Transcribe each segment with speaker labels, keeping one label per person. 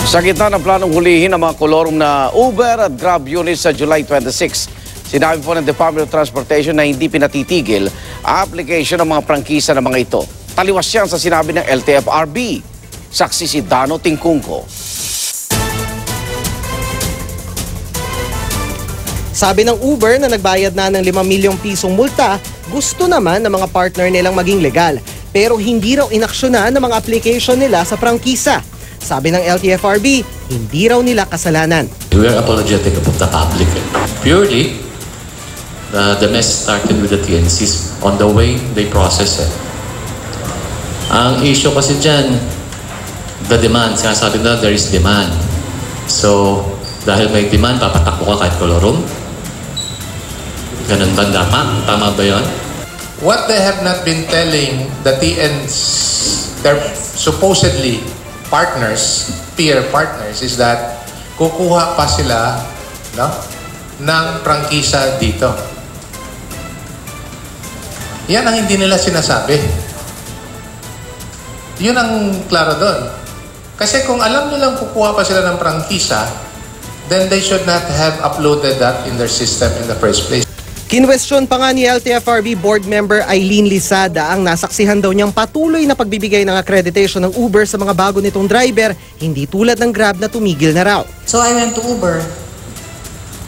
Speaker 1: Sa gitna ng planong hulihin ang mga kolorum na Uber at Grab units sa July 26, sinabi po ng Department of Transportation na hindi pinatitigil ang application ng mga prangkisa ng mga ito. Taliwas yan sa sinabi ng LTFRB. Saksi si Dano Tingkungko.
Speaker 2: Sabi ng Uber na nagbayad na ng 5 milyong pisong multa, gusto naman ng mga partner nilang maging legal. Pero hindi raw inaksyonan ng mga application nila sa prangkisa. Sabi ng LTFRB, hindi raw nila kasalanan.
Speaker 3: We are apologetic about the public. Purely, the mess started with the TNCs on the way they process it. Ang issue kasi dyan, the demand. Sinasabi na there is demand. So, dahil may demand, papatakbo ka kahit kolorum. Ganun ba dapat? Tama ba yun?
Speaker 4: What they have not been telling the TNs, their supposedly partners, peer partners, is that kukuha pa sila ng prangkisa dito. Yan ang hindi nila sinasabi. Yun ang klaro doon. Kasi kung alam nilang kukuha pa sila ng prangkisa, then they should not have uploaded that in their system in the first place.
Speaker 2: Kinwestiyon pa nga ni LTFRB board member Eileen Lisada ang nasaksihan daw niyang patuloy na pagbibigay ng accreditation ng Uber sa mga bago nitong driver, hindi tulad ng Grab na tumigil na raw.
Speaker 5: So I went to Uber.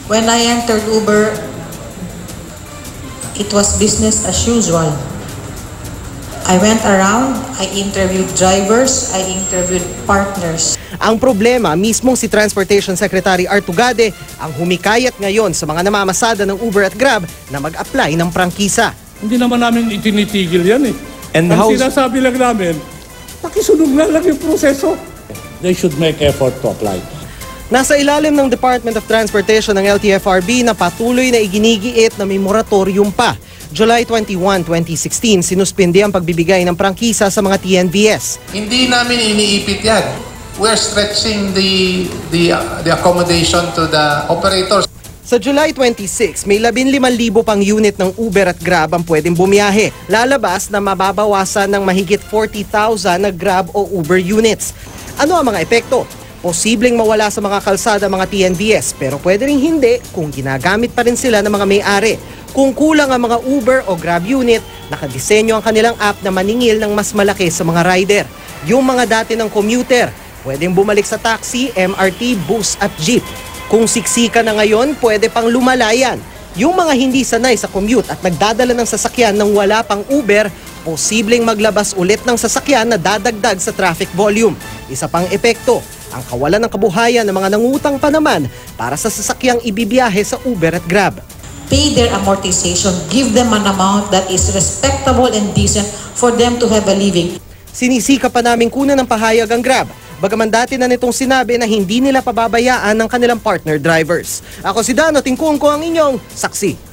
Speaker 5: When I entered Uber, it was business as usual. I went around, I interviewed drivers, I interviewed partners.
Speaker 2: Ang problema, mismong si Transportation Secretary Artugade ang humikayat ngayon sa mga namamasada ng Uber at Grab na mag-apply ng prangkisa.
Speaker 6: Hindi naman namin itinitigil yan eh.
Speaker 2: And
Speaker 6: ang sinasabi lang namin, pakisunod na lang yung proseso. They should make effort to apply.
Speaker 2: Nasa ilalim ng Department of Transportation ng LTFRB na patuloy na iginigiit na may moratorium pa. July 21, 2016, sinuspindi ang pagbibigay ng prangkisa sa mga TNVS.
Speaker 4: Hindi namin iniipit yan. We're stretching the accommodation to the operators.
Speaker 2: Sa July 26, may 15,000 pang unit ng Uber at Grab ang pwedeng bumiyahe. Lalabas na mababawasan ng mahigit 40,000 na Grab o Uber units. Ano ang mga epekto? Posibleng mawala sa mga kalsada mga TNVS pero pwede rin hindi kung ginagamit pa rin sila ng mga may-ari. Kung kulang ang mga Uber o Grab unit, nakadisenyo ang kanilang app na maningil ng mas malaki sa mga rider. Yung mga dati ng commuter, pwedeng bumalik sa taxi, MRT, bus at jeep. Kung siksika na ngayon, pwede pang lumalayan. Yung mga hindi sanay sa commute at nagdadala ng sasakyan ng wala pang Uber, posibleng maglabas ulit ng sasakyan na dadagdag sa traffic volume. Isa pang epekto, ang kawalan ng kabuhayan ng mga nangutang pa naman para sa sasakyang ibibiyahe sa Uber at Grab.
Speaker 5: Pay their amortization, give them an amount that is respectable and decent for them to have a living.
Speaker 2: Sinisika pa namin kunan ng pahayag ang Grab. Bagaman dati na nitong sinabi na hindi nila pababayaan ng kanilang partner drivers. Ako si Dano Tingkungko, ang inyong saksi.